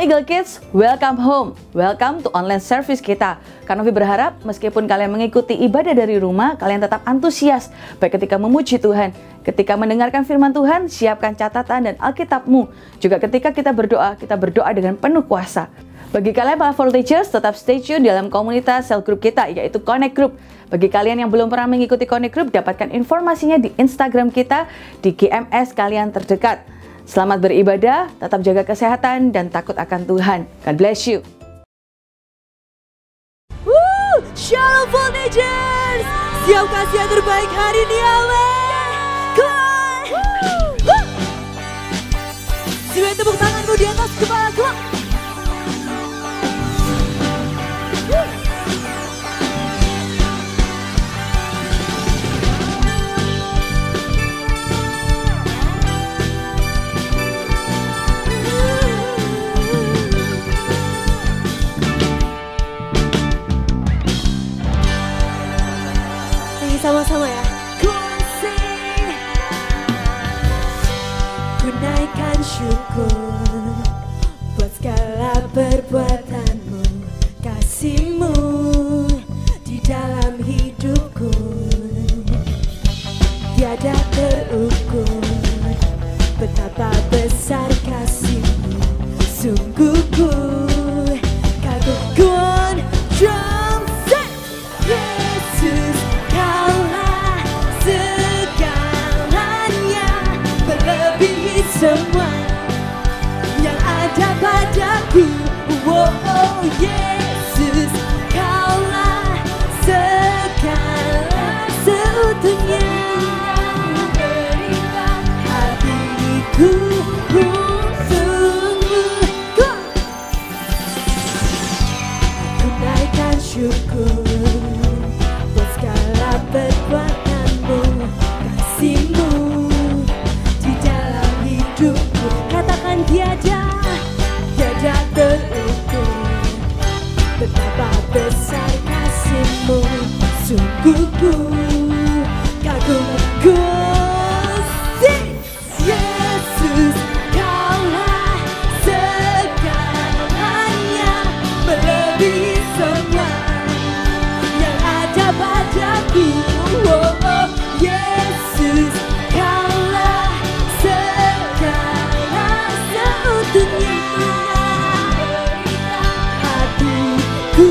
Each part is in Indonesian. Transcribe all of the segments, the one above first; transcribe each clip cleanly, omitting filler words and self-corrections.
Eagle Kids, welcome home. Welcome to online service kita. Kak Novi berharap meskipun kalian mengikuti ibadah dari rumah, kalian tetap antusias, baik ketika memuji Tuhan, ketika mendengarkan firman Tuhan, siapkan catatan dan Alkitabmu. Juga ketika kita berdoa dengan penuh kuasa. Bagi kalian para volunteers, tetap stay tune dalam komunitas cell group kita, yaitu Connect Group. Bagi kalian yang belum pernah mengikuti Connect Group, dapatkan informasinya di Instagram kita, di GMS kalian terdekat. Selamat beribadah, tetap jaga kesehatan, dan takut akan Tuhan. God bless you. Shalom volunteers, siap kasih yang terbaik hari ini, amin. Come on. Silakan tepuk tanganmu di atas kepala, come on. Sama-sama ya. Ku naikkan syukur buat segala perbuatanmu, kasihmu di dalam hidupku tiada terukur. Betapa besar kasihmu, sungguh ku kagum. Drum set, Yesus. Semua yang ada padaku, oh Yesus, Kaulah segala seutuhnya. Berikan hatiku untukmu. Ku naikkan syukur buat segala perbuatanmu, kasihmu. Katakan tiada terukur. Betapa besar kasihmu, sungguh ku kagum. Yesus, Kaulah segalanya, melebihi semua yang ada padaku. Oh, Yesus, Kaulah segala seutuhnya. Hatiku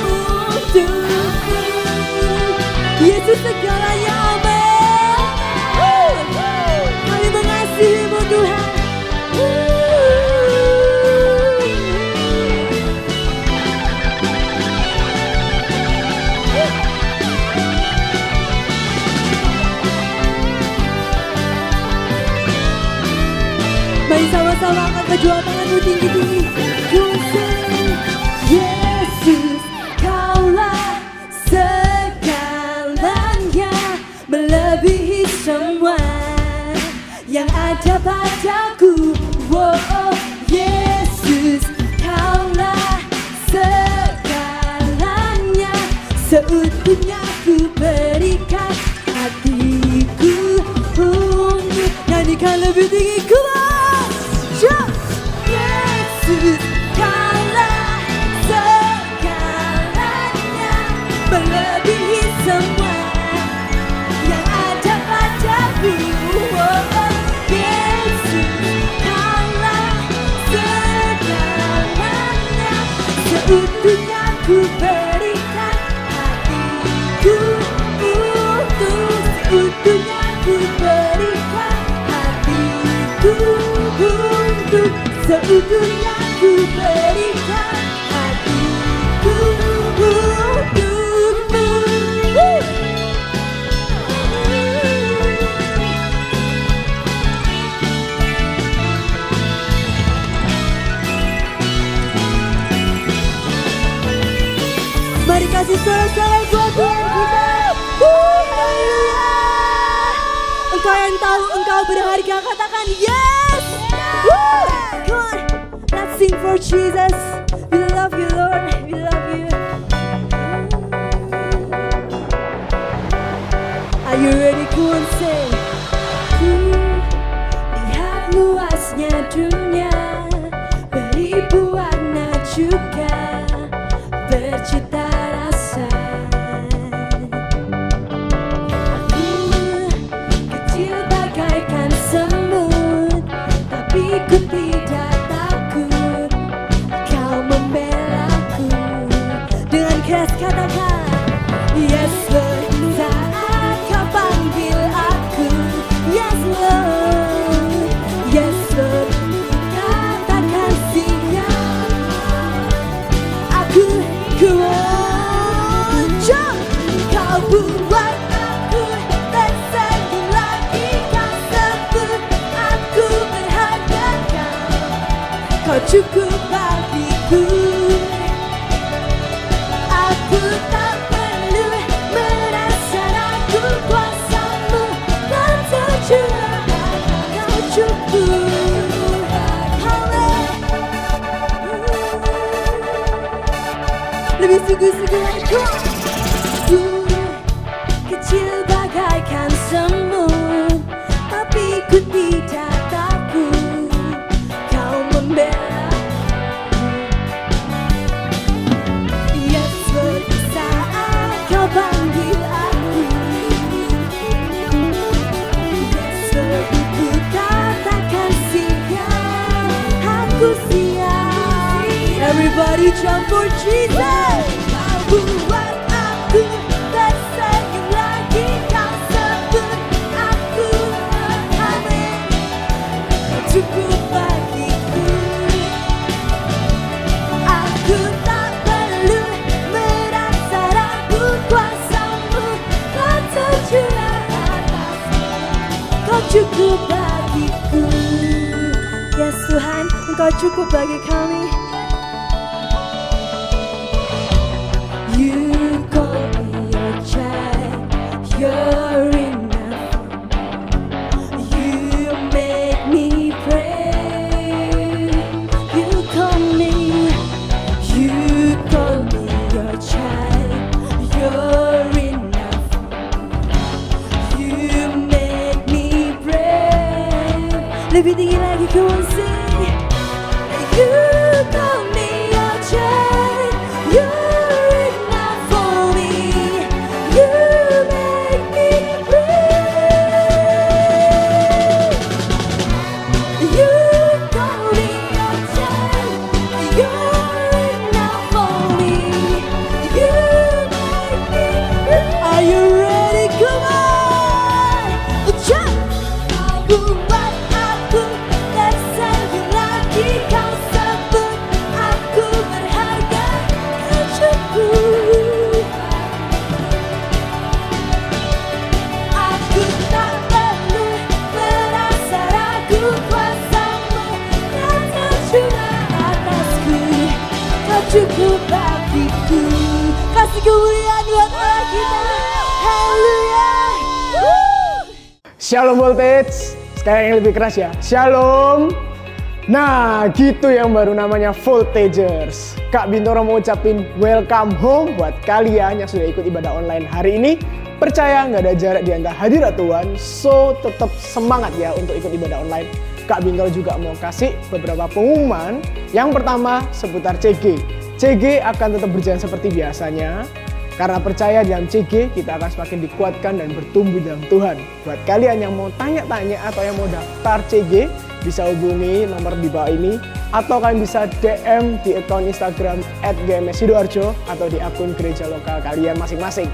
untukmu, Yesus segalanya, amin. Kami mengasihimu Tuhan. Mari sama-sama angkat kedua tanganmu tinggi-tinggi. Yesus, Kaulah segalanya, melebihi semua yang ada padaku. Oh, Yesus, Kaulah segalanya, seutuhnya ku berikan hatiku untuk. Nyanyikan lebih tinggi, Yesus, Kaulah segalanya, melebihi semua yang ada padaku. Oh, Yesus, Kaulah segalanya, seutuhnya ku berikan hatiku untuk. Seutuhnya ku berikan hatiku untuk. Seutuhnya ku berikan hatiku untukmu. Mari kasih sorak-sorai buat Tuhan kita. Haleluya. Engkau yang tahu engkau berharga, katakan yes. Come on, let's sing for Jesus. We love you, Lord. We love you. Are you ready? Come on, say. Lihat luasnya dunia, beribu bercita rasa. Aku kecil bagaikan semut, tapi ku tidak takut. Kau membelaku dengan keras katakan yes Lord. Saat kau panggil aku yes Lord, yes Lord, katakan siap. Aku kuat, kau buat aku tersenyum lagi. Kau sebut aku berharga, kau cukup bagiku. Aku tak perlu merasa ragu, kuasa-Mu dan tercurah, kau cukup. Lebih sungguh-sungguh aku kecil bagaikan semut, tapi ku tidak takut. Kau membela yes Lord. Saat kau panggil aku yes Lord, ku katakan siap. Aku siap. Everybody jump for Jesus. Kau buat aku tersenyum lagi. Kau sebut aku amin. Kau cukup bagiku. Aku tak perlu merasa ragu, kuasa-Mu kau tercurah atasku. Kau cukup bagiku. Yes Tuhan, Engkau cukup bagi kami. You call me your child, you're enough. You make me pray. You call me your child, you're enough. You make me pray. Lebih tinggi lagi, come on sing. You call me your child, you're enough for me. You make me pray. You call me your child, you're enough for me. You make me pray. Are you ready? Come on, jump. Kau buat aku tersenyum lagi. Kau sebut aku berharga, kau cukup. Aku tak perlu merasa ragu, kuasa-Mu yang tercurah atasku. Kau cukup bagiku. Kasih kemuliaan buat Allah kita. Haleluya. Shalom Voltage, sekarang yang lebih keras ya, Shalom. Nah gitu yang baru namanya Voltagers. Kak Bintoro mau ucapin welcome home buat kalian yang sudah ikut ibadah online hari ini. Percaya nggak ada jarak di antara hadirat Tuhan, so tetap semangat ya untuk ikut ibadah online. Kak Bintoro juga mau kasih beberapa pengumuman. Yang pertama seputar CG. CG akan tetap berjalan seperti biasanya. Karena percaya dalam CG, kita akan semakin dikuatkan dan bertumbuh dalam Tuhan. Buat kalian yang mau tanya-tanya atau yang mau daftar CG, bisa hubungi nomor di bawah ini. Atau kalian bisa DM di akun Instagram @gmssidoarjo atau di akun gereja lokal kalian masing-masing.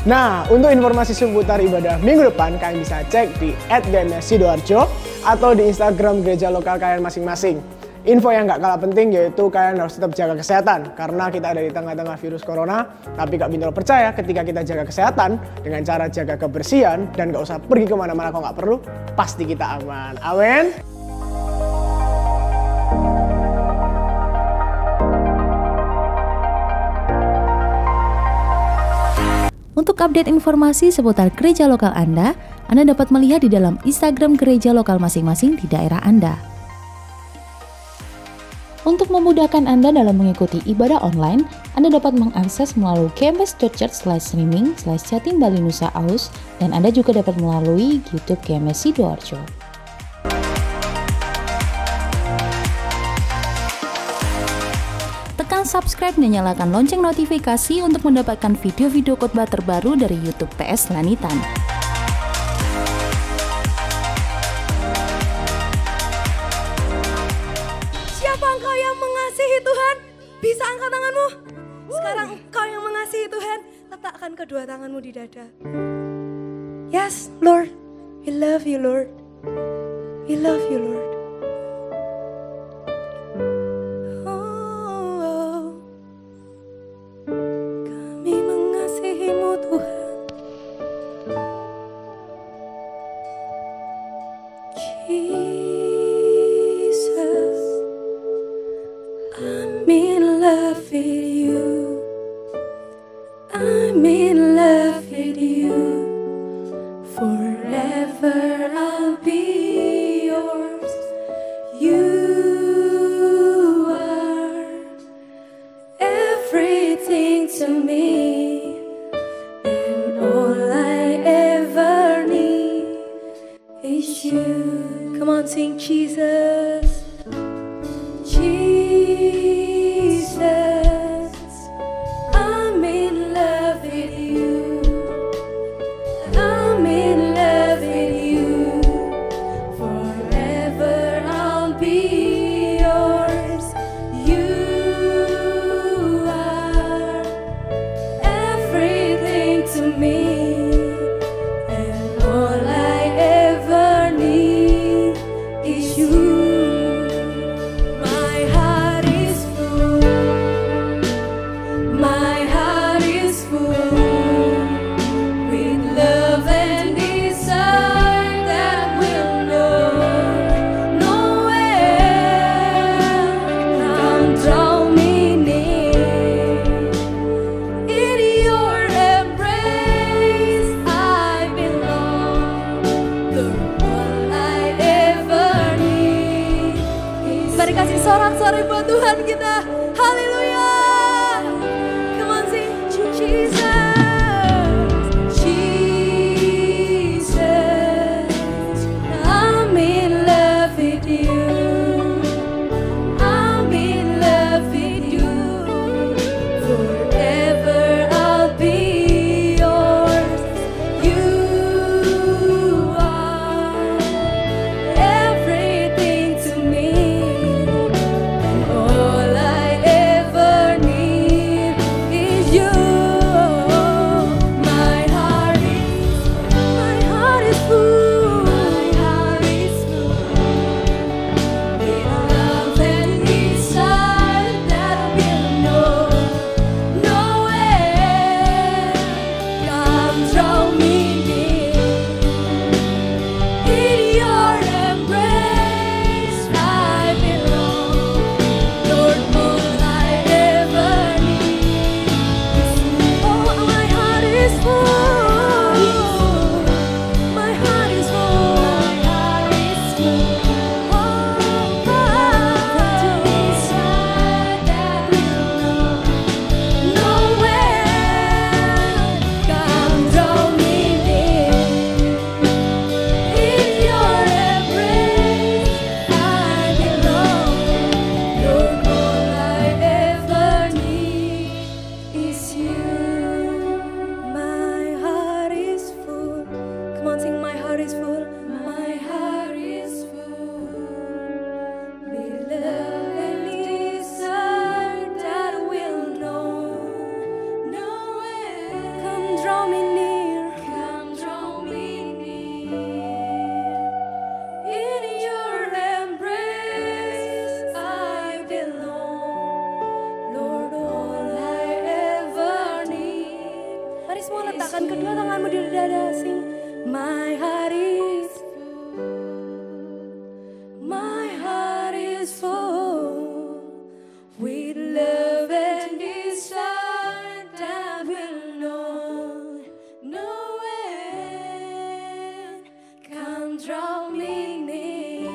Nah, untuk informasi seputar ibadah minggu depan, kalian bisa cek di @gmssidoarjo atau di Instagram gereja lokal kalian masing-masing. Info yang nggak kalah penting yaitu kalian harus tetap jaga kesehatan karena kita ada di tengah-tengah virus corona. Tapi Kak Bintoro percaya ketika kita jaga kesehatan dengan cara jaga kebersihan dan nggak usah pergi kemana-mana kalau nggak perlu, pasti kita aman. Amin. Untuk update informasi seputar gereja lokal Anda dapat melihat di dalam Instagram gereja lokal masing-masing di daerah Anda. Untuk memudahkan Anda dalam mengikuti ibadah online, Anda dapat mengakses melalui gms.church/streaming/Jatim Bali Nusa Aus, dan Anda juga dapat melalui YouTube GMS Sidoarjo. Tekan subscribe dan nyalakan lonceng notifikasi untuk mendapatkan video-video khotbah terbaru dari YouTube PS Lanitan. Siapa engkau yang mengasihi Tuhan? Bisa angkat tanganmu. Sekarang engkau yang mengasihi Tuhan, letakkan kedua tanganmu di dada. Yes, Lord. We love you, Lord. We love you, Lord. Oh, kami mengasihimu, Tuhan. Jesus, I'm in love with you. I'm in love with you. Forever I'll be yours. You are everything to me, and all I ever need is you. Come on, sing Jesus. Jesus, I'm in love with you. I'm in love with you. Forever I'll be yours. You are everything to me, and all I ever need is you. My heart is full. My heart is full with love and desire that will know no end. Now draw me near. In your embrace I belong. Lord, all I ever need is. Mari kasih sorak-sorai buat Tuhan kita. Haleluya. Come on, sing Jesus. Jesus, I'm in love with you. I'm in love with you. Forever I'll be yours. You are everything to me, and all I ever need is you. My heart is full. My heart is full with love and desire that will know no end. Come draw me near. In your embrace I belong. Lord, all I ever need is you. Oh, my heart is full. My heart is full. My heart is full. Oh, desire that will know no end. Come draw me near. In your embrace I belong. Lord, all I ever need is you. My heart is full. Come on, sing. My heart is full. My heart is full with love and desire that will know no end. Come draw me near. Come draw me near. In your embrace I belong. Lord, all I ever need. Mari semua letakkan kedua tanganmu di dada, sing. My heart is full. My heart is full with love and desire that will know no end. Come draw me near.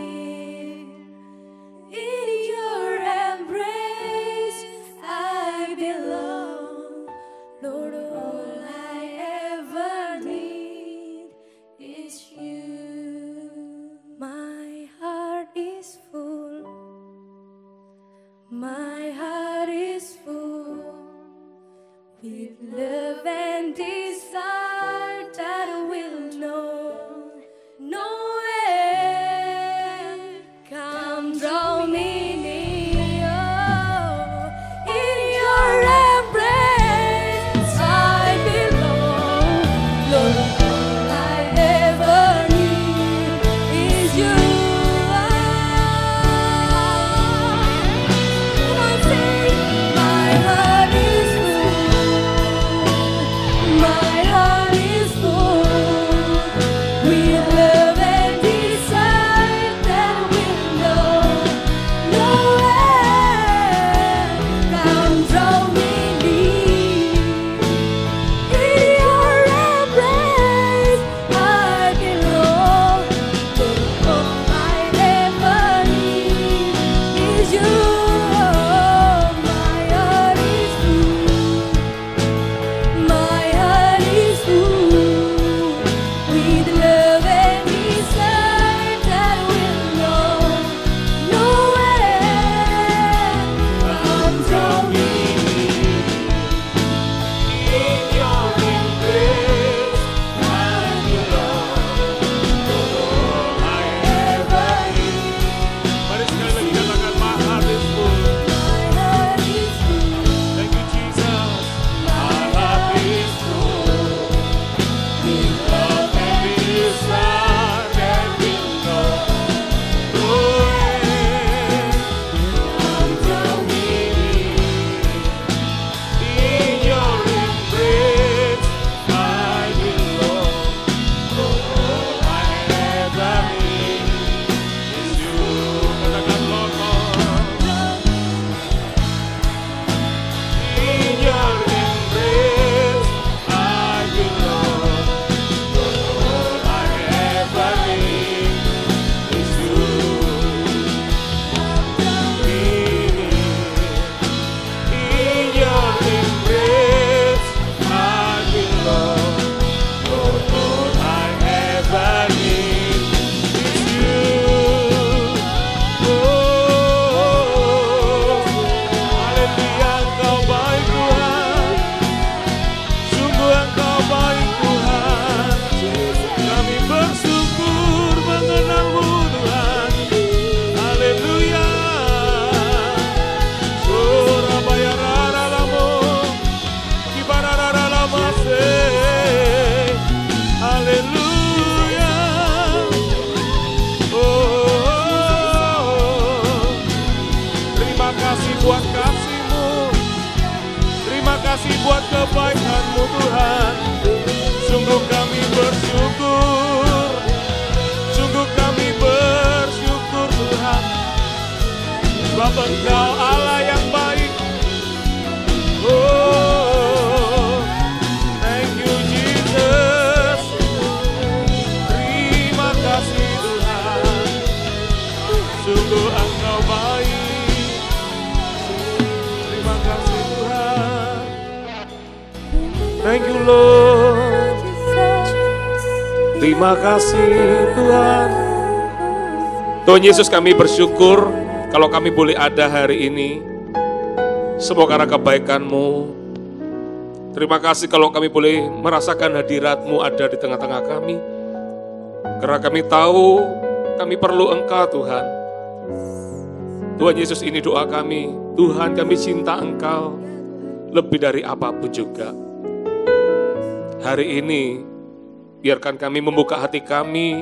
In your embrace I belong. Lord, all I ever need is you. with love and desire that will know nowhere. Come draw me near. In your embrace I belong. Lord, all I ever need is you. Come on, sing. My heart is full. My heart is full with love and desire that will know nowhere. Come draw me near. In your embrace I belong. All I ever need is you. My heart is full. My heart is full with love and desire that will know nowhere. Come draw me in your embrace. I belong. All I ever need. Mari sekali lagi katakan my heart is full. My heart is full. Thank you Jesus. My heart is full with love and desire that will know nowhere. Come draw me In your embrace I belong. All I ever need is you. Katakan Lord. In your embrace I belong. All I ever need is you. In your embrace I belong. All I ever need is you. Haleluya, Engkau baik Tuhan. Sungguh Engkau baik Tuhan. Kami bersyukur mengenal-Mu Tuhan. Haleluya. Surabaya rara lamo, kibara rara lama se. Haleluya. Terima kasih buat kasih-Mu. Terima kasih buat kebaikan-Mu Tuhan. Sungguh kami bersyukur. Sungguh kami bersyukur Tuhan. Sebab Engkau Allah yang baik. Oh, thank you Jesus. Terima kasih Tuhan. Sungguh Engkau baik. Terima kasih Tuhan. Thank you Lord. Terima kasih Tuhan. Tuhan Yesus, kami bersyukur kalau kami boleh ada hari ini. Semua karena kebaikan-Mu. Terima kasih kalau kami boleh merasakan hadirat-Mu ada di tengah-tengah kami. Karena kami tahu kami perlu Engkau Tuhan. Tuhan Yesus, ini doa kami. Tuhan, kami cinta Engkau lebih dari apapun juga. Hari ini biarkan kami membuka hati kami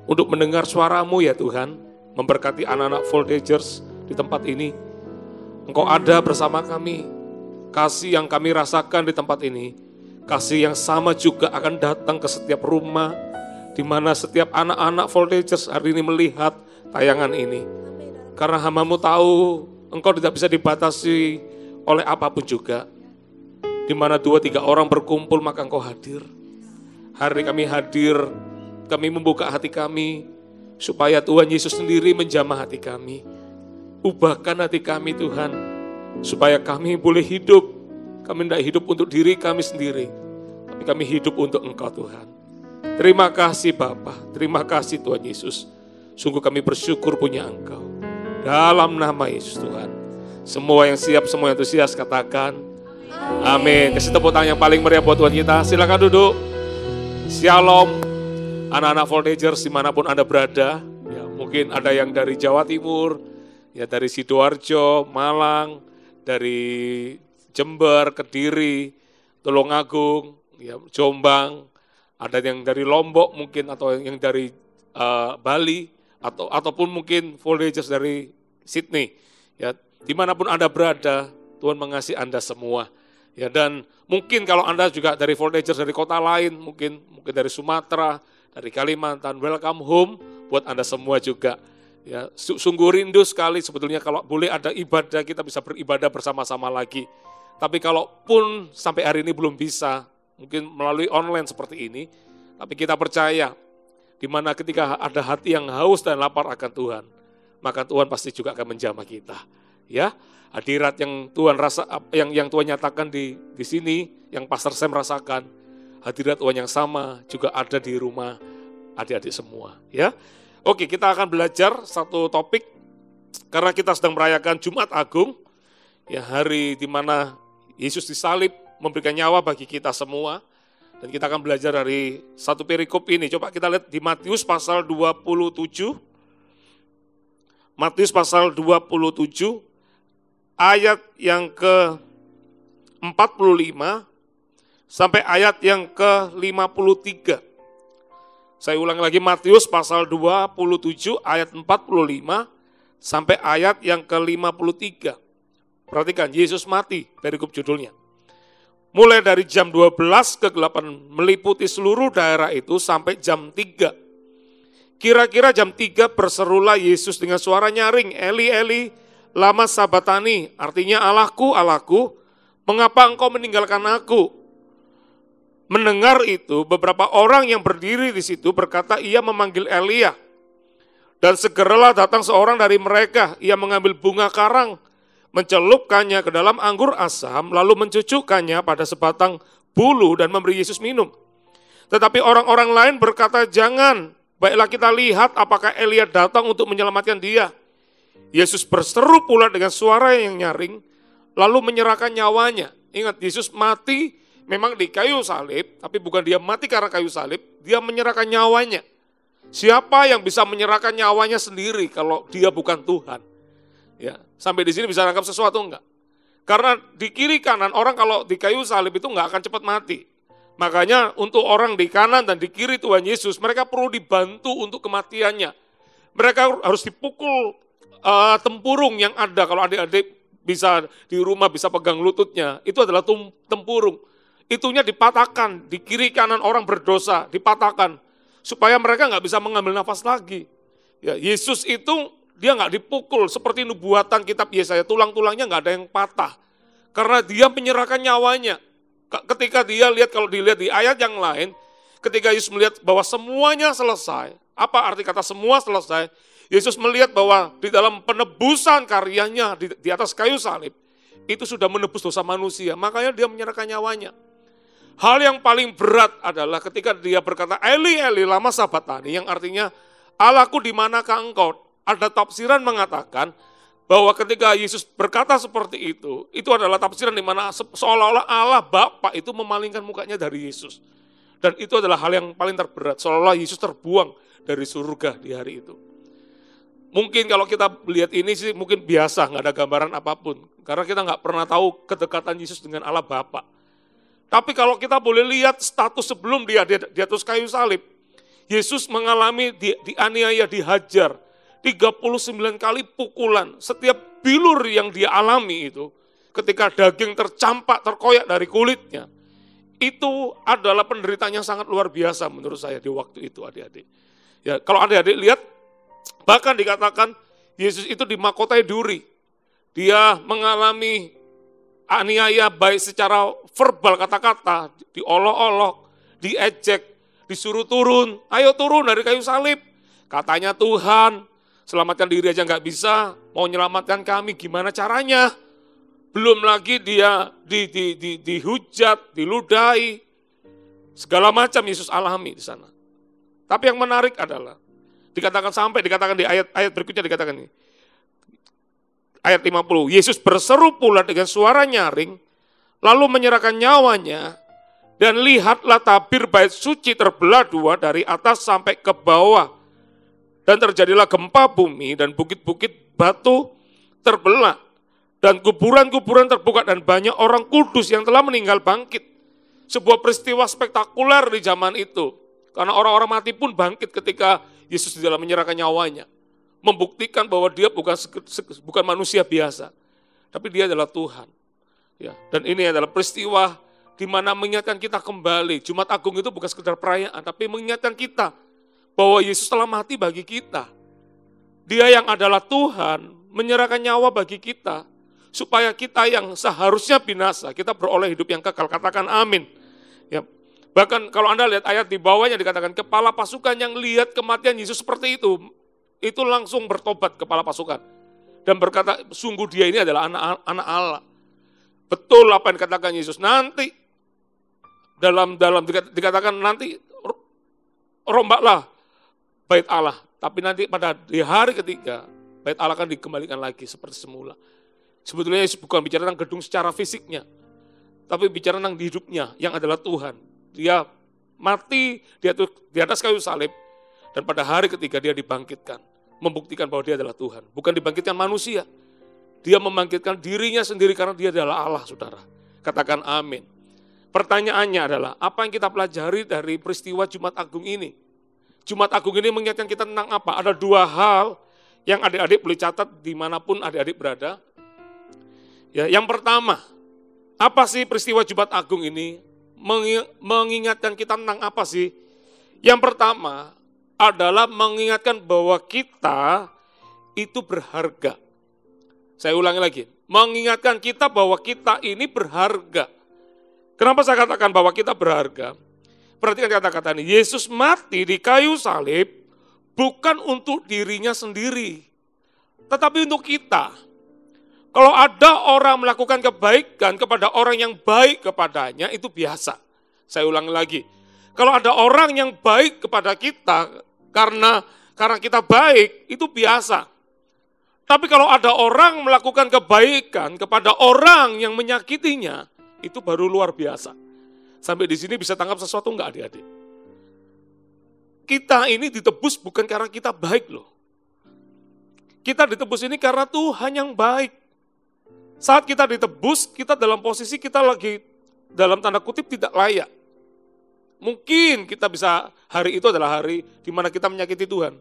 untuk mendengar suara-Mu ya Tuhan. Memberkati anak-anak Voltagers di tempat ini. Engkau ada bersama kami. Kasih yang kami rasakan di tempat ini, kasih yang sama juga akan datang ke setiap rumah, di mana setiap anak-anak Voltagers hari ini melihat tayangan ini. Karena hamba-Mu tahu Engkau tidak bisa dibatasi oleh apapun juga. Di mana 2-3 orang berkumpul maka Engkau hadir. Hari kami hadir, kami membuka hati kami, supaya Tuhan Yesus sendiri menjamah hati kami. Ubahkan hati kami Tuhan, supaya kami boleh hidup. Kami tidak hidup untuk diri kami sendiri, tapi kami hidup untuk Engkau Tuhan. Terima kasih Bapa, terima kasih Tuhan Yesus. Sungguh kami bersyukur punya Engkau. Dalam nama Yesus Tuhan. Semua yang siap, semua yang antusias katakan Amin. Kasih tepuk tangan yang paling meriah buat Tuhan kita. Silakan duduk. Shalom, anak-anak Voltagers dimanapun Anda berada. Ya, mungkin ada yang dari Jawa Timur, ya dari Sidoarjo, Malang, dari Jember, Kediri, Tulungagung, ya, Jombang, ada yang dari Lombok mungkin atau yang dari Bali ataupun mungkin Voltagers dari Sydney. Ya, dimanapun Anda berada, Tuhan mengasihi Anda semua. Ya, dan mungkin kalau Anda juga dari Voltagers dari kota lain, mungkin dari Sumatera, dari Kalimantan, welcome home buat Anda semua juga. Ya, sungguh rindu sekali sebetulnya kalau boleh ada ibadah, kita bisa beribadah bersama-sama lagi. Tapi kalaupun sampai hari ini belum bisa, mungkin melalui online seperti ini, tapi kita percaya, di mana ketika ada hati yang haus dan lapar akan Tuhan, maka Tuhan pasti juga akan menjamah kita. Ya, hadirat yang Tuhan yang Tuhan nyatakan di sini, yang Pastor Sam rasakan, hadirat Tuhan yang sama juga ada di rumah adik-adik semua. Ya, oke, kita akan belajar satu topik karena kita sedang merayakan Jumat Agung, ya, hari di mana Yesus disalib memberikan nyawa bagi kita semua. Dan kita akan belajar dari satu perikop ini. Coba kita lihat di Matius pasal 27. Matius pasal 27 ayat yang ke-45 sampai ayat yang ke-53. Saya ulang lagi, Matius pasal 27 ayat 45 sampai ayat yang ke-53. Perhatikan, Yesus mati, perikop judulnya. Mulai dari jam 12 kegelapan meliputi seluruh daerah itu sampai jam 3. Kira-kira jam 3 berserulah Yesus dengan suara nyaring, Eli, Eli, lama sabatani, artinya Allahku, Allahku, mengapa engkau meninggalkan aku? Mendengar itu, beberapa orang yang berdiri di situ berkata, ia memanggil Elia. Dan segeralah datang seorang dari mereka, ia mengambil bunga karang, mencelupkannya ke dalam anggur asam, lalu mencucukkannya pada sebatang bulu dan memberi Yesus minum. Tetapi orang-orang lain berkata, jangan, baiklah kita lihat apakah Elia datang untuk menyelamatkan dia. Yesus berseru pula dengan suara yang nyaring, lalu menyerahkan nyawanya. Ingat, Yesus mati memang di kayu salib, tapi bukan dia mati karena kayu salib, dia menyerahkan nyawanya. Siapa yang bisa menyerahkan nyawanya sendiri kalau dia bukan Tuhan? Ya, sampai di sini bisa nangkap sesuatu enggak? Karena di kiri kanan orang kalau di kayu salib itu enggak akan cepat mati. Makanya untuk orang di kanan dan di kiri Tuhan Yesus, mereka perlu dibantu untuk kematiannya. Mereka harus dipukul tempurung yang ada. Kalau adik-adik bisa di rumah bisa pegang lututnya, itu adalah tempurung. Itunya dipatahkan, di kiri kanan orang berdosa dipatahkan supaya mereka enggak bisa mengambil nafas lagi. Ya, Yesus itu dia nggak dipukul seperti nubuatan kitab Yesaya, tulang-tulangnya nggak ada yang patah. Karena dia menyerahkan nyawanya. Ketika dia lihat, kalau dilihat di ayat yang lain, ketika Yesus melihat bahwa semuanya selesai, apa arti kata semua selesai? Yesus melihat bahwa di dalam penebusan karyanya di atas kayu salib, itu sudah menebus dosa manusia, makanya dia menyerahkan nyawanya. Hal yang paling berat adalah ketika dia berkata, Eli, Eli, lama sabatani, yang artinya, Allahku di manakah engkau? Ada tafsiran mengatakan bahwa ketika Yesus berkata seperti itu adalah tafsiran di mana seolah-olah Allah Bapa itu memalingkan mukanya dari Yesus. Dan itu adalah hal yang paling terberat, seolah-olah Yesus terbuang dari surga di hari itu. Mungkin kalau kita lihat ini sih mungkin biasa, nggak ada gambaran apapun. Karena kita nggak pernah tahu kedekatan Yesus dengan Allah Bapa. Tapi kalau kita boleh lihat status sebelum dia di atas kayu salib, Yesus mengalami dianiaya, dihajar, 39 kali pukulan. Setiap bilur yang dia alami itu, ketika daging tercampak, terkoyak dari kulitnya, itu adalah penderitaan yang sangat luar biasa menurut saya di waktu itu, adik-adik. Ya, kalau adik-adik lihat, bahkan dikatakan Yesus itu dimahkotai duri. Dia mengalami aniaya baik secara verbal, kata-kata, diolok-olok, diejek, disuruh turun, ayo turun dari kayu salib. Katanya Tuhan, selamatkan diri aja nggak bisa, mau menyelamatkan kami gimana caranya? Belum lagi dia dihujat, diludahi, segala macam Yesus alami di sana. Tapi yang menarik adalah dikatakan di ayat berikutnya dikatakan ini. Ayat 50, Yesus berseru pula dengan suara nyaring, lalu menyerahkan nyawanya, dan lihatlah tabir bait suci terbelah dua dari atas sampai ke bawah. Dan terjadilah gempa bumi dan bukit-bukit batu terbelah. Dan kuburan-kuburan terbuka dan banyak orang kudus yang telah meninggal bangkit. Sebuah peristiwa spektakuler di zaman itu. Karena orang-orang mati pun bangkit ketika Yesus di dalam menyerahkan nyawanya. Membuktikan bahwa dia bukan manusia biasa. Tapi dia adalah Tuhan. Ya, dan ini adalah peristiwa di mana mengingatkan kita kembali. Jumat Agung itu bukan sekedar perayaan, tapi mengingatkan kita bahwa Yesus telah mati bagi kita. Dia yang adalah Tuhan menyerahkan nyawa bagi kita, supaya kita yang seharusnya binasa, kita beroleh hidup yang kekal. Katakan amin. Ya. Bahkan kalau Anda lihat ayat di bawahnya dikatakan, kepala pasukan yang lihat kematian Yesus seperti itu langsung bertobat kepala pasukan. Dan berkata, sungguh dia ini adalah anak Allah. Betul apa yang dikatakan Yesus, nanti dikatakan nanti rombaklah bait Allah, tapi nanti pada di hari ketiga bait Allah akan dikembalikan lagi seperti semula. Sebetulnya Yesus bukan bicara tentang gedung secara fisiknya, tapi bicara tentang hidupnya yang adalah Tuhan. Dia mati di atas kayu salib, dan pada hari ketiga dia dibangkitkan, membuktikan bahwa dia adalah Tuhan. Bukan dibangkitkan manusia, dia membangkitkan dirinya sendiri karena dia adalah Allah, saudara. Katakan amin. Pertanyaannya adalah, apa yang kita pelajari dari peristiwa Jumat Agung ini? Jumat Agung ini mengingatkan kita tentang apa? Ada dua hal yang adik-adik boleh catat dimanapun adik-adik berada. Ya, yang pertama, apa sih peristiwa Jumat Agung ini? Mengingatkan kita tentang apa sih? Yang pertama adalah mengingatkan bahwa kita itu berharga. Saya ulangi lagi, mengingatkan kita bahwa kita ini berharga. Kenapa saya katakan bahwa kita berharga? Perhatikan kata-kata ini, Yesus mati di kayu salib bukan untuk dirinya sendiri, tetapi untuk kita. Kalau ada orang melakukan kebaikan kepada orang yang baik kepadanya, itu biasa. Saya ulangi lagi, kalau ada orang yang baik kepada kita karena kita baik, itu biasa. Tapi kalau ada orang melakukan kebaikan kepada orang yang menyakitinya, itu baru luar biasa. Sampai di sini bisa tangkap sesuatu enggak adik-adik? Kita ini ditebus bukan karena kita baik loh. Kita ditebus ini karena Tuhan yang baik. Saat kita ditebus, kita dalam posisi kita lagi dalam tanda kutip tidak layak. Mungkin kita bisa, hari itu adalah hari di mana kita menyakiti Tuhan.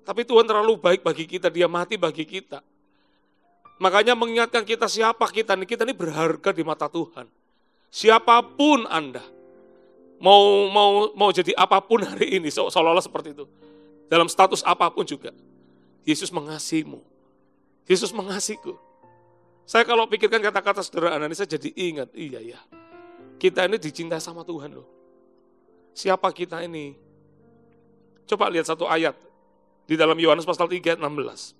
Tapi Tuhan terlalu baik bagi kita, dia mati bagi kita. Makanya mengingatkan kita siapa kita ini berharga di mata Tuhan. Siapapun Anda, mau jadi apapun hari ini, seolah-olah seperti itu. Dalam status apapun juga, Yesus mengasihimu. Yesus mengasihiku. Saya kalau pikirkan kata-kata sederhana ini, saya jadi ingat, iya ya, kita ini dicintai sama Tuhan loh. Siapa kita ini? Coba lihat satu ayat di dalam Yohanes pasal 3 ayat 16.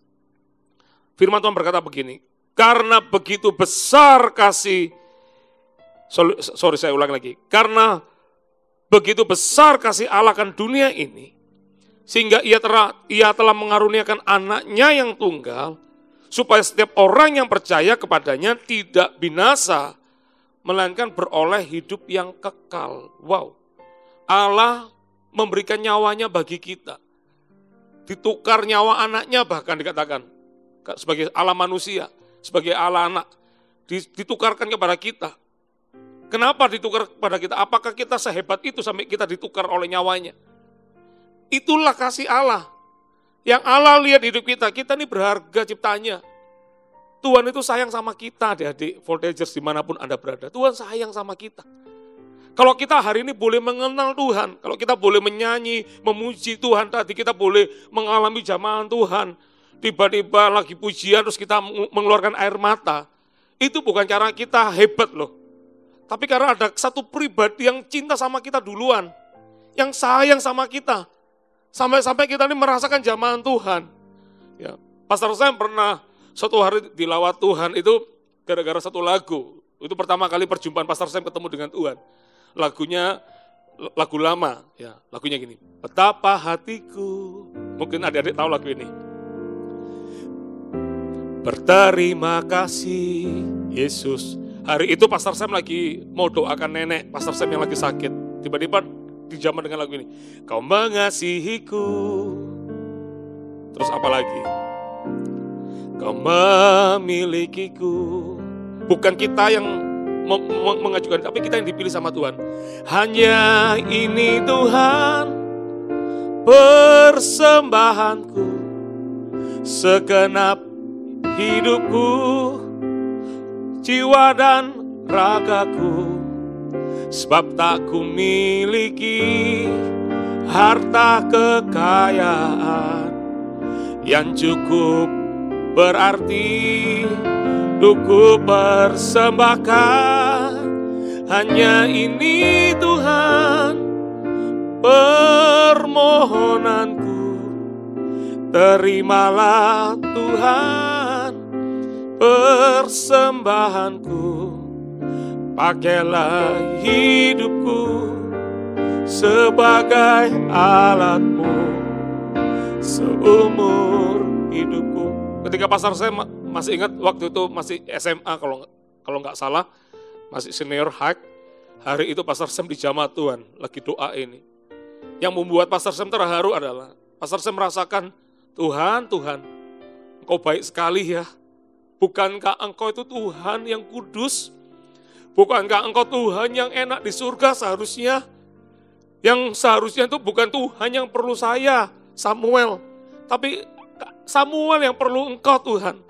Firman Tuhan berkata begini, karena begitu besar kasih, saya ulang lagi, karena begitu besar kasih Allah akan dunia ini, sehingga ia telah mengaruniakan anaknya yang tunggal, supaya setiap orang yang percaya kepadanya tidak binasa, melainkan beroleh hidup yang kekal. Wow, Allah memberikan nyawanya bagi kita, ditukar nyawa anaknya bahkan dikatakan, sebagai Allah manusia, sebagai Allah anak, ditukarkan kepada kita. Kenapa ditukar kepada kita? Apakah kita sehebat itu sampai kita ditukar oleh nyawanya? Itulah kasih Allah. Yang Allah lihat hidup kita ini berharga ciptanya. Tuhan itu sayang sama kita, adik-adik Voltagers dimanapun Anda berada. Tuhan sayang sama kita. Kalau kita hari ini boleh mengenal Tuhan, kalau kita boleh menyanyi, memuji Tuhan tadi, kita boleh mengalami jamahan Tuhan, tiba-tiba lagi pujian terus kita mengeluarkan air mata, itu bukan karena kita hebat loh. Tapi karena ada satu pribadi yang cinta sama kita duluan, yang sayang sama kita. Sampai kita ini merasakan jamahan Tuhan. Ya, Pastor Sam pernah suatu hari dilawat Tuhan itu gara-gara satu lagu. Itu pertama kali perjumpaan Pastor Sam ketemu dengan Tuhan. Lagunya lagu lama, ya, lagunya gini. Betapa hatiku, mungkin adik-adik tahu lagu ini. Berterima kasih Yesus Hari itu Pastor Sam lagi mau doakan nenek Pastor Sam yang lagi sakit. Tiba-tiba dijaman dengan lagu ini. Kau mengasihiku. Terus apa lagi? Kau memilikiku. Bukan kita yang mengajukan, tapi kita yang dipilih sama Tuhan. Hanya ini Tuhan persembahanku, segenap hidupku, jiwa dan ragaku. Sebab tak ku miliki harta kekayaan yang cukup berarti untuk ku persembahkan. Hanya ini Tuhan permohonanku. Terimalah Tuhan persembahanku. Pakailah hidupku sebagai alatmu seumur hidupku. Ketika Pastor saya masih ingat waktu itu masih SMA kalau nggak salah, masih senior high. Hari itu Pastor Sam di jamaah Tuhan lagi doa ini. Yang membuat Pastor Sam terharu adalah Pastor Sam merasakan, Tuhan, Engkau baik sekali ya. Bukankah Engkau itu Tuhan yang kudus? Bukankah Engkau Tuhan yang enak di surga seharusnya? Yang seharusnya itu bukan Tuhan yang perlu saya, Samuel. Tapi Samuel yang perlu Engkau Tuhan.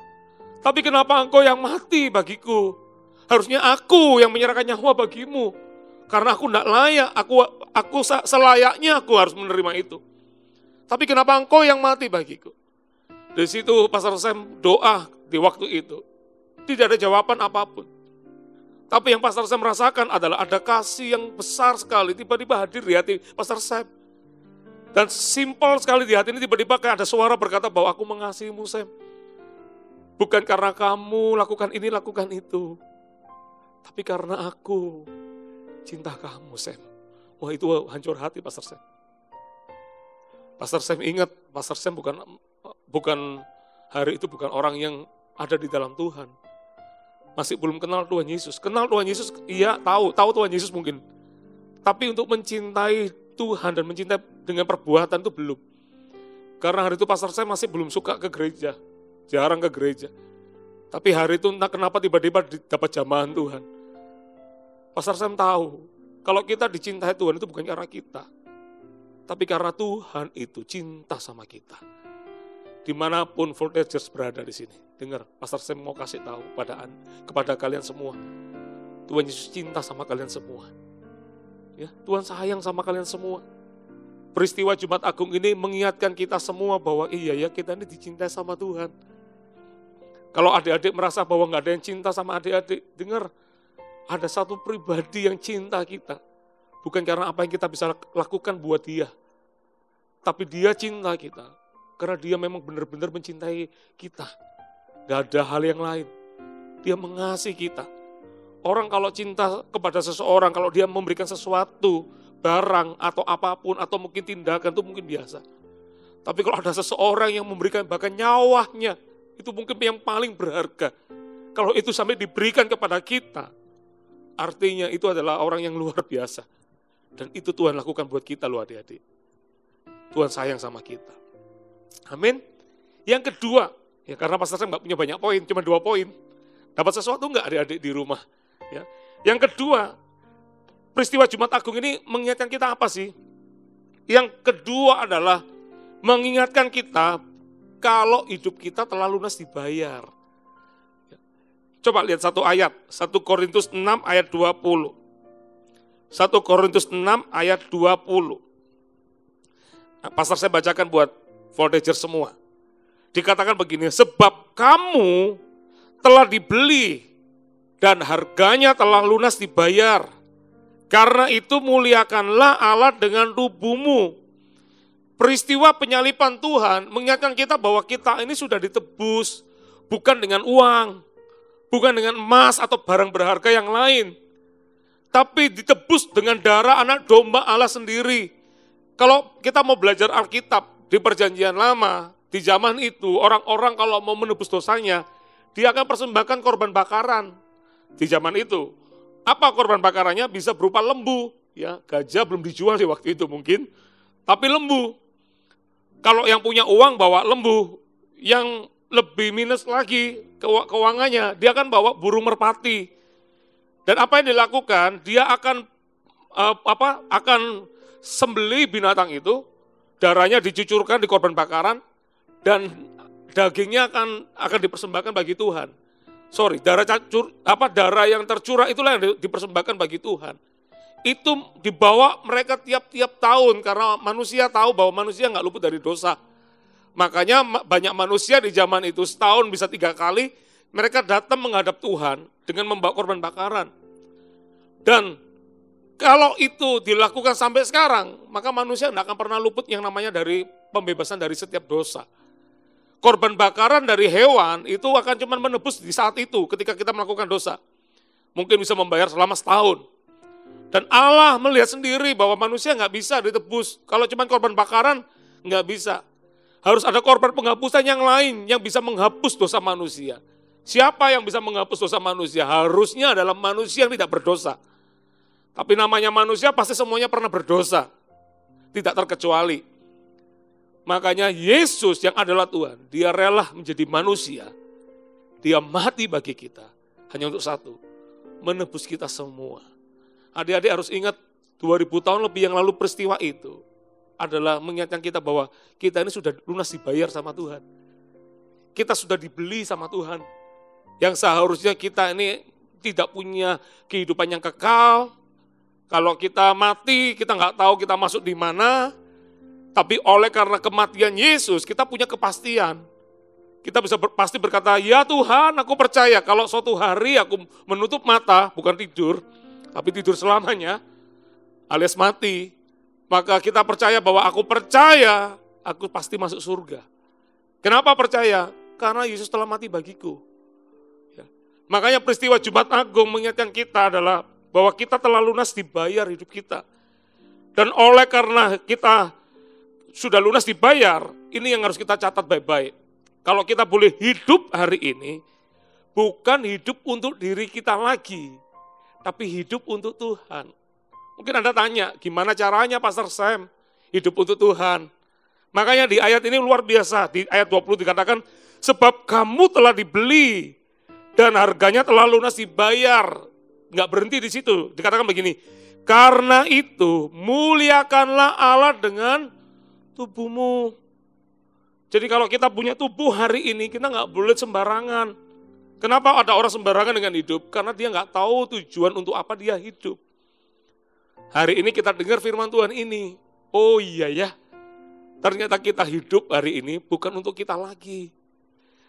Tapi kenapa Engkau yang mati bagiku? Harusnya aku yang menyerahkan nyawa bagimu. Karena aku tidak layak, aku selayaknya aku harus menerima itu. Tapi kenapa Engkau yang mati bagiku? Dari situ Pastor Sam doa di waktu itu. Tidak ada jawaban apapun. Tapi yang Pastor Sam rasakan adalah ada kasih yang besar sekali tiba-tiba hadir di hati Pastor Sam. Dan simpel sekali di hati ini tiba-tiba kayak ada suara berkata bahwa aku mengasihimu Sam. Bukan karena kamu lakukan ini, lakukan itu. Tapi karena aku cinta kamu Sam. Wah itu hancur hati Pastor Sam. Pastor Sam ingat, Pastor Sam bukan hari itu bukan orang yang ada di dalam Tuhan. Masih belum kenal Tuhan Yesus. Kenal Tuhan Yesus, iya tahu Tuhan Yesus mungkin. Tapi untuk mencintai Tuhan dan mencintai dengan perbuatan itu belum. Karena hari itu Pastor Sam masih belum suka ke gereja. Jarang ke gereja. Tapi hari itu entah kenapa tiba-tiba dapat jamahan Tuhan. Pastor Sam tahu, kalau kita dicintai Tuhan itu bukan karena kita. Tapi karena Tuhan itu cinta sama kita. Dimanapun Voltagers berada di sini. Dengar, Pastor Sam mau kasih tahu kepada kalian semua. Tuhan Yesus cinta sama kalian semua. Ya, Tuhan sayang sama kalian semua. Peristiwa Jumat Agung ini mengingatkan kita semua bahwa iya ya kita ini dicintai sama Tuhan. Kalau adik-adik merasa bahwa nggak ada yang cinta sama adik-adik, dengar, ada satu pribadi yang cinta kita. Bukan karena apa yang kita bisa lakukan buat dia. Tapi dia cinta kita. Karena dia memang benar-benar mencintai kita. Gak ada hal yang lain. Dia mengasihi kita. Orang kalau cinta kepada seseorang, kalau dia memberikan sesuatu, barang atau apapun, atau mungkin tindakan itu mungkin biasa. Tapi kalau ada seseorang yang memberikan bahkan nyawanya, itu mungkin yang paling berharga. Kalau itu sampai diberikan kepada kita, artinya itu adalah orang yang luar biasa. Dan itu Tuhan lakukan buat kita loh adik-adik. Tuhan sayang sama kita. Amin. Yang kedua, ya karena Pastor Sam nggak punya banyak poin, cuma 2 poin. Dapat sesuatu nggak adik-adik di rumah? Ya. Yang kedua, peristiwa Jumat Agung ini mengingatkan kita apa sih? Yang kedua adalah mengingatkan kita kalau hidup kita telah lunas dibayar. Coba lihat satu ayat, 1 Korintus 6 ayat 20. 1 Korintus 6 ayat 20. Nah, Pastor saya bacakan buat Voltagers semua. Dikatakan begini, sebab kamu telah dibeli dan harganya telah lunas dibayar. Karena itu muliakanlah Allah dengan tubuhmu. Peristiwa penyaliban Tuhan mengingatkan kita bahwa kita ini sudah ditebus. Bukan dengan uang, bukan dengan emas atau barang berharga yang lain. Tapi ditebus dengan darah anak domba Allah sendiri. Kalau kita mau belajar Alkitab di perjanjian lama, di zaman itu orang-orang kalau mau menebus dosanya, dia akan persembahkan korban bakaran. di zaman itu. Apa korban bakarannya? Bisa berupa lembu. Ya, gajah belum dijual di waktu itu mungkin, tapi lembu. Kalau yang punya uang bawa lembu, yang lebih minus lagi keuangannya, dia akan bawa burung merpati. Dan apa yang dilakukan? Dia akan akan sembelih binatang itu, darahnya dicucurkan di korban bakaran, dan dagingnya akan dipersembahkan bagi Tuhan. Darah yang tercurah itulah yang dipersembahkan bagi Tuhan. Itu dibawa mereka tiap-tiap tahun karena manusia tahu bahwa manusia nggak luput dari dosa. Makanya banyak manusia di zaman itu setahun bisa 3 kali mereka datang menghadap Tuhan dengan membawa korban bakaran. Dan kalau itu dilakukan sampai sekarang, maka manusia tidak akan pernah luput yang namanya dari pembebasan dari setiap dosa. Korban bakaran dari hewan itu akan cuma menebus di saat itu ketika kita melakukan dosa. Mungkin bisa membayar selama setahun. Dan Allah melihat sendiri bahwa manusia nggak bisa ditebus. Kalau cuma korban bakaran, nggak bisa. Harus ada korban penghapusan yang lain yang bisa menghapus dosa manusia. Siapa yang bisa menghapus dosa manusia? Harusnya adalah manusia yang tidak berdosa. Tapi namanya manusia pasti semuanya pernah berdosa. Tidak terkecuali. Makanya Yesus yang adalah Tuhan, dia rela menjadi manusia. Dia mati bagi kita. Hanya untuk satu, menebus kita semua. Adik-adik harus ingat 2000 tahun lebih yang lalu peristiwa itu adalah mengingatkan kita bahwa kita ini sudah lunas dibayar sama Tuhan. Kita sudah dibeli sama Tuhan. Yang seharusnya kita ini tidak punya kehidupan yang kekal. Kalau kita mati, kita nggak tahu kita masuk di mana. Tapi oleh karena kematian Yesus, kita punya kepastian. Kita bisa pasti berkata, ya Tuhan, aku percaya kalau suatu hari aku menutup mata, bukan tidur, tapi tidur selamanya, alias mati. Maka kita percaya bahwa aku percaya, aku pasti masuk surga. Kenapa percaya? Karena Yesus telah mati bagiku. Ya. Makanya peristiwa Jumat Agung mengingatkan kita adalah bahwa kita telah lunas dibayar hidup kita. Dan oleh karena kita sudah lunas dibayar, ini yang harus kita catat baik-baik. Kalau kita boleh hidup hari ini, bukan hidup untuk diri kita lagi, tapi hidup untuk Tuhan. Mungkin Anda tanya, gimana caranya Pastor Sam hidup untuk Tuhan? Makanya di ayat ini luar biasa, di ayat 20 dikatakan, sebab kamu telah dibeli dan harganya telah lunas dibayar. Enggak berhenti di situ, dikatakan begini, karena itu muliakanlah Allah dengan tubuhmu. Jadi kalau kita punya tubuh hari ini, kita enggak boleh sembarangan. Kenapa ada orang sembarangan dengan hidup? Karena dia nggak tahu tujuan untuk apa dia hidup. Hari ini kita dengar firman Tuhan ini. Oh iya ya, ternyata kita hidup hari ini bukan untuk kita lagi.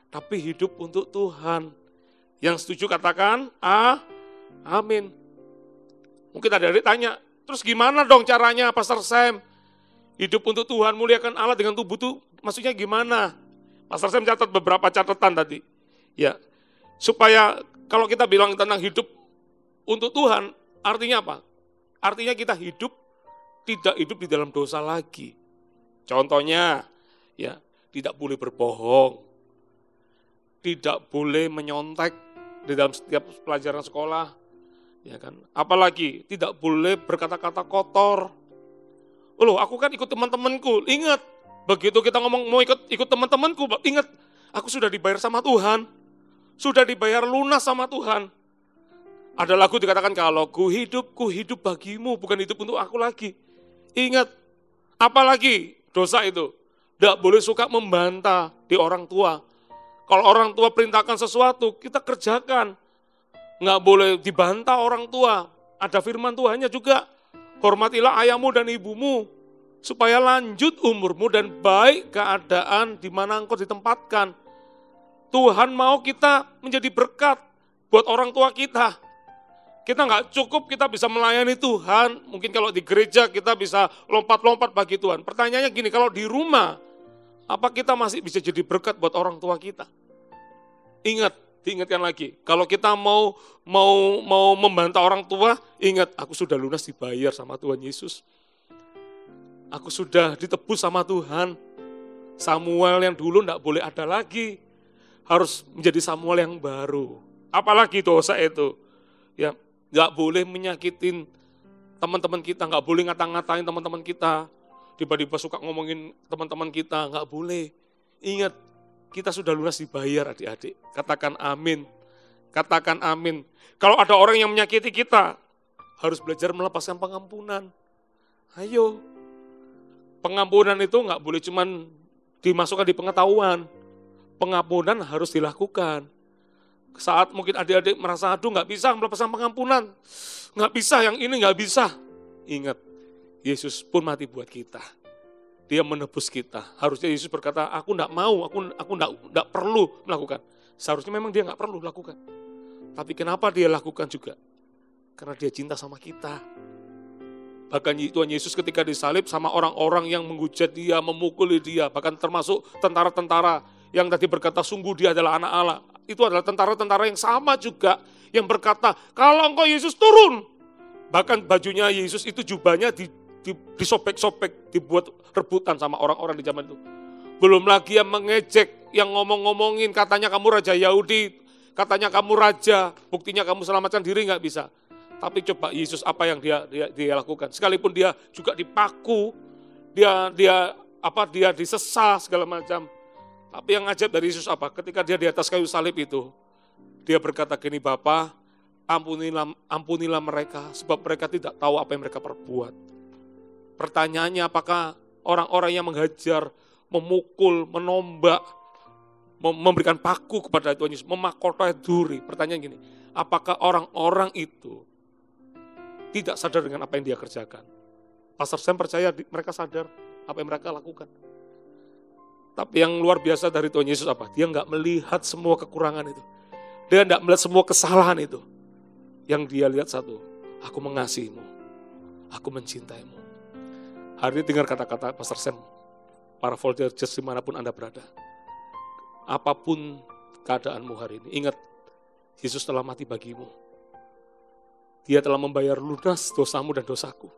Tapi hidup untuk Tuhan. Yang setuju katakan, amin. Mungkin ada yang tanya, terus gimana dong caranya Pastor Sam? Hidup untuk Tuhan, muliakan Allah dengan tubuh itu maksudnya gimana? Pastor Sam catat beberapa catatan tadi. Ya. Supaya kalau kita bilang tentang hidup untuk Tuhan, artinya apa? Artinya kita tidak hidup di dalam dosa lagi. Contohnya, ya, tidak boleh berbohong, tidak boleh menyontek di dalam setiap pelajaran sekolah, ya kan? Apalagi tidak boleh berkata-kata kotor. Loh, aku kan ikut teman-temanku. Ingat, begitu kita ngomong mau ikut teman-temanku, ingat, aku sudah dibayar sama Tuhan. Sudah dibayar lunas sama Tuhan. Ada lagu dikatakan kalau ku hidup bagimu, bukan hidup untuk aku lagi. Ingat, apalagi dosa itu. Tidak boleh suka membantah di orang tua. Kalau orang tua perintahkan sesuatu, kita kerjakan. Nggak boleh dibantah orang tua. Ada firman Tuhannya juga. Hormatilah ayahmu dan ibumu, supaya lanjut umurmu dan baik keadaan di mana engkau ditempatkan. Tuhan mau kita menjadi berkat buat orang tua kita. Kita nggak cukup kita bisa melayani Tuhan. Mungkin kalau di gereja kita bisa lompat-lompat bagi Tuhan. Pertanyaannya gini, kalau di rumah, apa kita masih bisa jadi berkat buat orang tua kita? Ingat, diingatkan lagi. Kalau kita mau membantah orang tua, ingat, aku sudah lunas dibayar sama Tuhan Yesus. Aku sudah ditebus sama Tuhan. Samuel yang dulu nggak boleh ada lagi. Harus menjadi Samuel yang baru. Apalagi dosa itu. Ya, nggak boleh menyakitin teman-teman kita, nggak boleh ngata-ngatain teman-teman kita, tiba-tiba suka ngomongin teman-teman kita, nggak boleh. Ingat, kita sudah lunas dibayar adik-adik. Katakan amin. Katakan amin. Kalau ada orang yang menyakiti kita, harus belajar melepaskan pengampunan. Ayo. Pengampunan itu nggak boleh cuman dimasukkan di pengetahuan. Pengampunan harus dilakukan. Saat mungkin adik-adik merasa, aduh nggak bisa melepaskan pengampunan. Nggak bisa, yang ini nggak bisa. Ingat, Yesus pun mati buat kita. Dia menebus kita. Harusnya Yesus berkata, aku enggak mau, aku enggak perlu melakukan. Seharusnya memang dia enggak perlu lakukan. Tapi kenapa dia lakukan juga? Karena dia cinta sama kita. Bahkan Tuhan Yesus ketika disalib sama orang-orang yang menghujat dia, memukuli dia. Bahkan termasuk tentara-tentara yang tadi berkata, sungguh dia adalah anak Allah. Itu adalah tentara-tentara yang sama juga. Yang berkata, kalau engkau Yesus turun. Bahkan bajunya Yesus itu jubahnya disobek-sobek, dibuat rebutan sama orang-orang di zaman itu. Belum lagi yang mengejek, yang ngomong-ngomongin, katanya kamu raja Yahudi, katanya kamu raja, buktinya kamu selamatkan diri nggak bisa. Tapi coba Yesus apa yang dia lakukan? Sekalipun dia juga dipaku, dia disesah segala macam. Tapi yang ajaib dari Yesus apa? Ketika dia di atas kayu salib itu, dia berkata gini, Bapa, ampunilah mereka, sebab mereka tidak tahu apa yang mereka perbuat. Pertanyaannya, apakah orang-orang yang menghajar, memukul, menombak, memberikan paku kepada Tuhan Yesus, memahkotanya duri. Pertanyaan gini, apakah orang-orang itu tidak sadar dengan apa yang dia kerjakan? Pastor Sam percaya mereka sadar apa yang mereka lakukan. Tapi yang luar biasa dari Tuhan Yesus apa? Dia nggak melihat semua kekurangan itu. Dia nggak melihat semua kesalahan itu. Yang dia lihat satu, aku mengasihimu, aku mencintaimu. Hari ini dengar kata-kata Pastor Sam, para volunteers dimanapun Anda berada. Apapun keadaanmu hari ini, ingat, Yesus telah mati bagimu. Dia telah membayar lunas dosamu dan dosaku.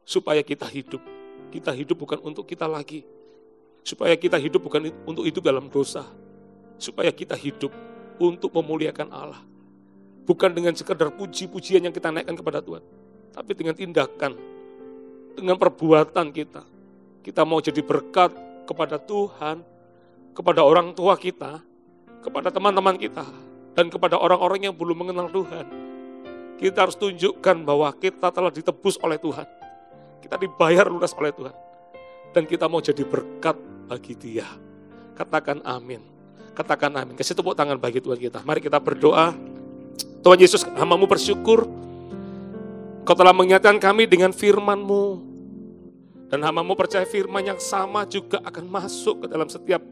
Supaya kita hidup. Kita hidup bukan untuk kita lagi. Supaya kita hidup bukan untuk hidup dalam dosa. Supaya kita hidup untuk memuliakan Allah. Bukan dengan sekadar puji-pujian yang kita naikkan kepada Tuhan. Tapi dengan tindakan, dengan perbuatan kita. Kita mau jadi berkat kepada Tuhan, kepada orang tua kita, kepada teman-teman kita, dan kepada orang-orang yang belum mengenal Tuhan. Kita harus tunjukkan bahwa kita telah ditebus oleh Tuhan. Kita dibayar lunas oleh Tuhan. Dan kita mau jadi berkat bagi Dia. Katakan amin. Katakan amin. Kasih tepuk tangan bagi Tuhan kita. Mari kita berdoa. Tuhan Yesus, hamba-Mu bersyukur. Kau telah mengingatkan kami dengan firman-Mu. Dan hamba-Mu percaya firman yang sama juga akan masuk ke dalam setiap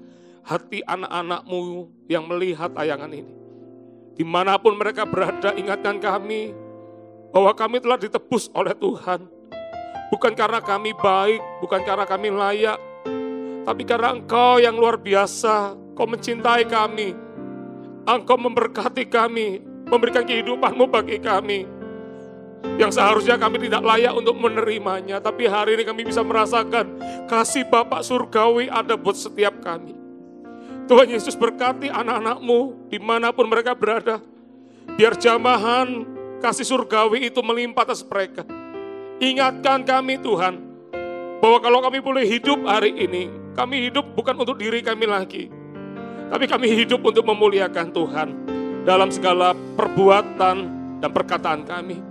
hati anak-anak-Mu yang melihat tayangan ini. Dimanapun mereka berada, ingatkan kami bahwa kami telah ditebus oleh Tuhan. Bukan karena kami baik, bukan karena kami layak, tapi karena Engkau yang luar biasa. Kau mencintai kami, Engkau memberkati kami, memberikan kehidupan-Mu bagi kami. Yang seharusnya kami tidak layak untuk menerimanya, tapi hari ini kami bisa merasakan kasih Bapa surgawi ada buat setiap kami. Tuhan Yesus berkati anak-anak-Mu dimanapun mereka berada. Biar jamahan kasih surgawi itu melimpah atas mereka. Ingatkan kami Tuhan, bahwa kalau kami boleh hidup hari ini, kami hidup bukan untuk diri kami lagi. Tapi kami hidup untuk memuliakan Tuhan dalam segala perbuatan dan perkataan kami.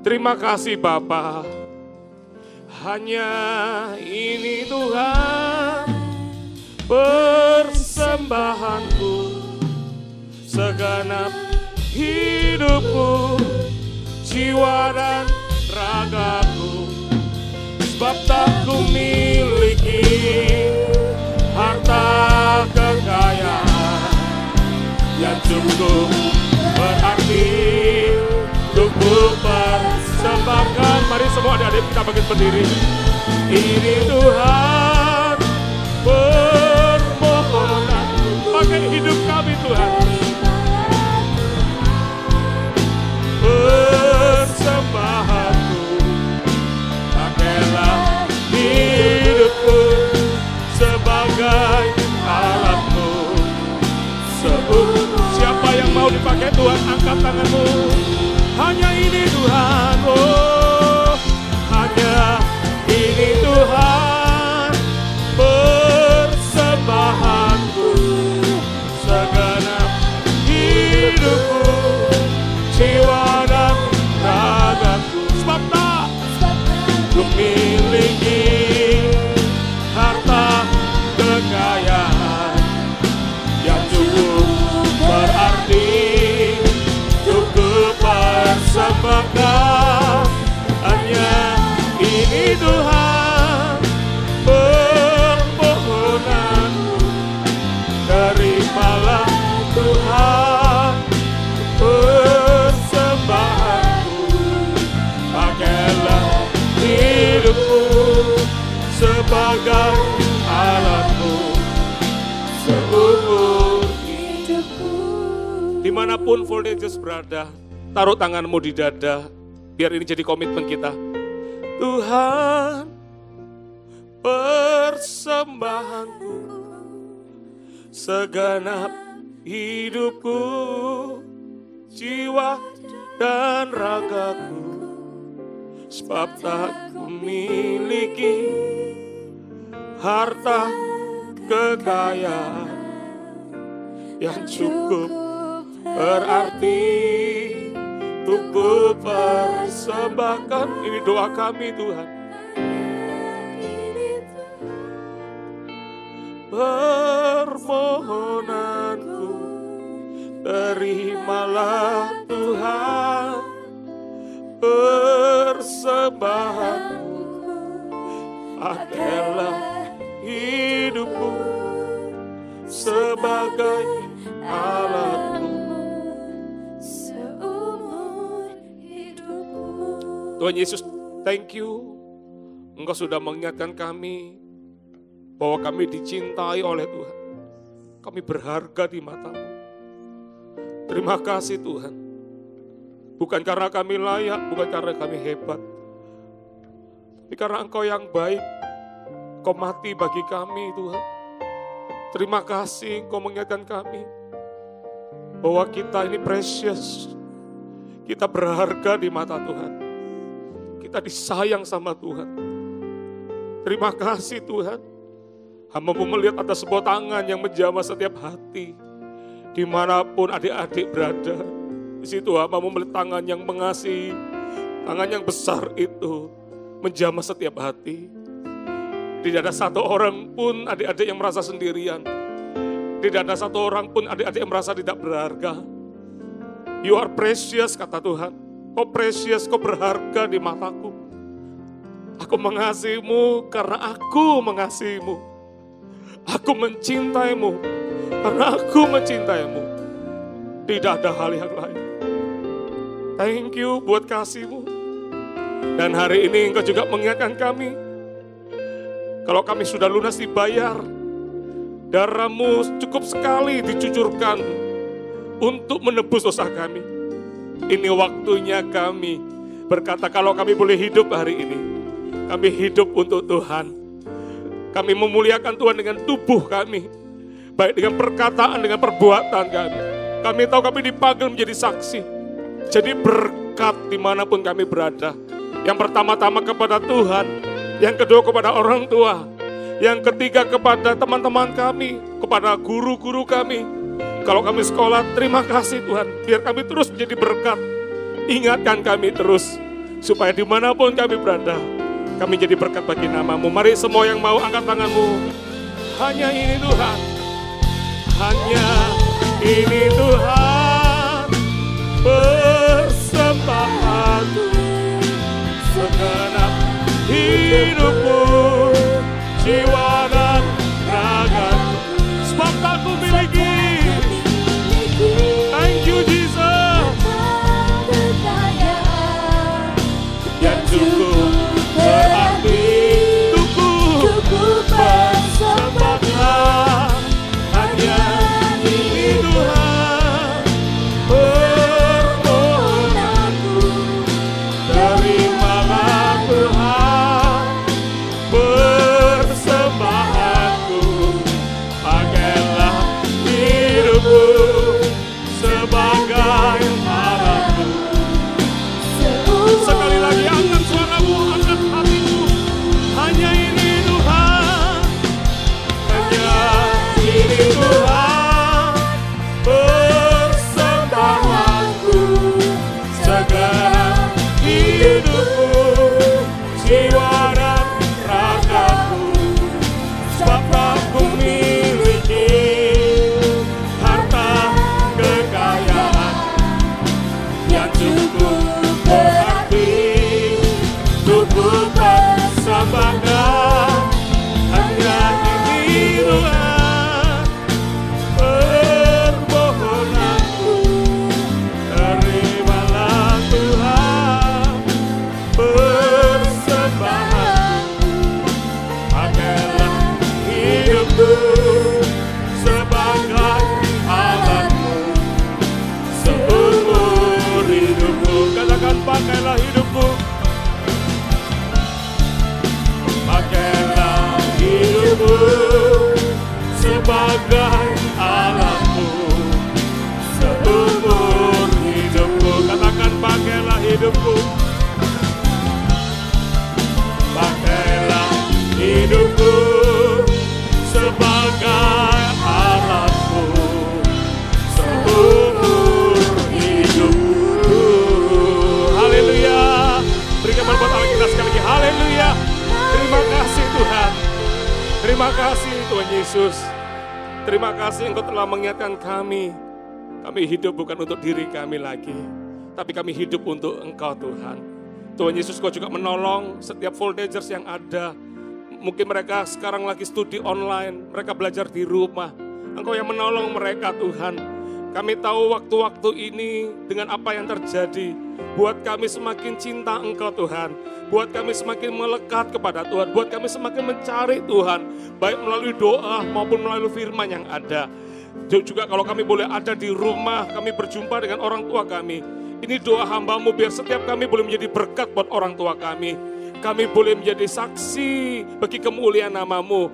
Terima kasih Bapa. Hanya ini Tuhan persembahanku, segenap hidupku, jiwa dan ragaku. Sebab tak ku miliki harta kekayaan yang cukup berarti untuk ku persembahkan. Mari semua adik-adik kita bangkit berdiri. Ini Tuhan permohonanku, pakai hidup kami Tuhan. Persembahanku, pakailah hidupku sebagai alatmu. Siapa yang mau dipakai Tuhan, angkat tanganmu. hanya ini Tuhan. Oh, hanya ini Tuhan, persembahanku, segenap hidupku, jiwa dan ragaku. Sebab tak ku miliki harta kekayaan yang cukup berarti untuk ku persembahkan. Hanya ini Tuhan, permohonanku, terimalah Tuhan persembahanku. Pakailah hidupku sebagai alatmu seumur hidupku. Dimanapun Voltagers berada, taruh tanganmu di dada, biar ini jadi komitmen kita. Tuhan, persembahanku, segenap hidupku, jiwa dan ragaku, sebab tak kumiliki harta kekayaan yang cukup berarti untuk ku persembahkan. Ini doa kami Tuhan. Permohonanku, terimalah Tuhan persembahanku. Pakailah hidupku sebagai alatmu seumur hidupku. Tuhan Yesus, thank you. Engkau sudah mengingatkan kami bahwa kami dicintai oleh Tuhan. Kami berharga di mata-Mu. Terima kasih Tuhan. Bukan karena kami layak, bukan karena kami hebat, tapi karena Engkau yang baik. Engkau mati bagi kami Tuhan. Terima kasih Engkau mengingatkan kami bahwa kita ini precious. Kita berharga di mata Tuhan. Kita disayang sama Tuhan. Terima kasih Tuhan. Hamba-Mu melihat ada sebuah tangan yang menjamah setiap hati. Dimanapun adik-adik berada, di situ hamba-Mu melihat tangan yang mengasihi, tangan yang besar itu menjamah setiap hati. Tidak ada satu orang pun adik-adik yang merasa sendirian. Tidak ada satu orang pun adik-adik yang merasa tidak berharga. You are precious, kata Tuhan. Kau precious, kau berharga di mataku. Aku mengasihimu karena aku mengasihimu. Aku mencintaimu karena aku mencintaimu. Tidak ada hal yang lain. Thank you buat kasih-Mu. Dan hari ini Engkau juga mengingatkan kami, kalau kami sudah lunas dibayar, darah-Mu cukup sekali dicucurkan untuk menebus dosa kami. Ini waktunya kami berkata, kalau kami boleh hidup hari ini, kami hidup untuk Tuhan. Kami memuliakan Tuhan dengan tubuh kami, baik dengan perkataan, dengan perbuatan kami. Kami tahu kami dipanggil menjadi saksi. Jadi berkat dimanapun kami berada. Yang pertama-tama kepada Tuhan, yang kedua kepada orang tua, yang ketiga kepada teman-teman kami, kepada guru-guru kami. Kalau kami sekolah, terima kasih Tuhan, biar kami terus menjadi berkat. Ingatkan kami terus, supaya dimanapun kami berada, kami jadi berkat bagi nama-Mu. Mari semua yang mau angkat tanganmu. Hanya ini Tuhan, hanya ini Tuhan, persembahanku, segenap hidupku, jiwa dan ragaku, sebab tak ku miliki. Thank you Jesus, yang cukup berarti tubuh persembahkan. Hanya ini Tuhan, permohonanku, terimalah Tuhan persembahan. jiwa dan ragaku, sebab aku miliki harta kekayaan yang cukup berarti untuk ku persembahkan. Hanya ini doa permohonanku, terimalah Tuhan persembahanku. Pakailah hidupku sebagai alatmu seumur hidupku. Katakan pakailah hidupku. Pakailah hidupku sebagai alatmu seumur hidupku. Katakan pakailah hidupku. Pakailah hidupku sebagai alatmu seumur hidupku. Haleluya. Berikan berbuat Allah kita sekali lagi. Haleluya. Terima kasih Tuhan. Terima kasih Tuhan Yesus. Terima kasih Engkau telah mengingatkan kami. Kami hidup bukan untuk diri kami lagi, tapi kami hidup untuk Engkau Tuhan. Tuhan Yesus, Kau juga menolong setiap voltagers yang ada. Mungkin mereka sekarang lagi studi online, mereka belajar di rumah. Engkau yang menolong mereka Tuhan. Kami tahu waktu-waktu ini dengan apa yang terjadi, buat kami semakin cinta Engkau Tuhan. Buat kami semakin melekat kepada Tuhan. Buat kami semakin mencari Tuhan, baik melalui doa maupun melalui firman yang ada. Juga kalau kami boleh ada di rumah, kami berjumpa dengan orang tua kami. Ini doa hamba-Mu biar setiap kami boleh menjadi berkat buat orang tua kami. Kami boleh menjadi saksi bagi kemuliaan nama-Mu.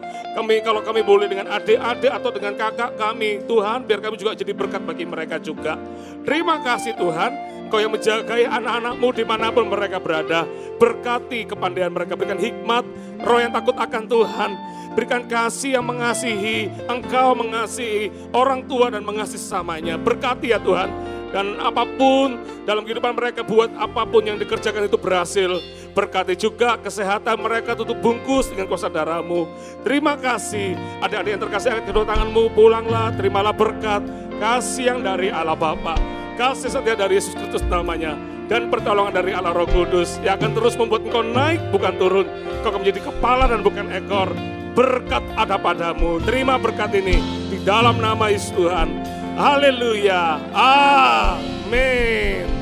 Kalau kami boleh dengan adik-adik atau dengan kakak kami, Tuhan, biar kami juga jadi berkat bagi mereka juga. Terima kasih Tuhan, Kau yang menjagai anak-anak-Mu dimanapun mereka berada. Berkati kepandaian mereka, berikan hikmat, roh yang takut akan Tuhan. Berikan kasih yang mengasihi, Engkau mengasihi orang tua dan mengasihi sesamanya. Berkati ya Tuhan. Dan apapun dalam kehidupan mereka, buat apapun yang dikerjakan itu berhasil. Berkati juga kesehatan mereka, tutup bungkus dengan kuasa darah-Mu. Terima kasih. Adik-adik yang terkasih, angkat kedua tangan-Mu, pulanglah, terimalah berkat, kasih yang dari Allah Bapa, kasih setia dari Yesus Kristus namanya, dan pertolongan dari Allah Roh Kudus yang akan terus membuat engkau naik bukan turun. Engkau akan menjadi kepala dan bukan ekor. Berkat ada padamu. Terima berkat ini di dalam nama Yesus Tuhan. Haleluya. Amin.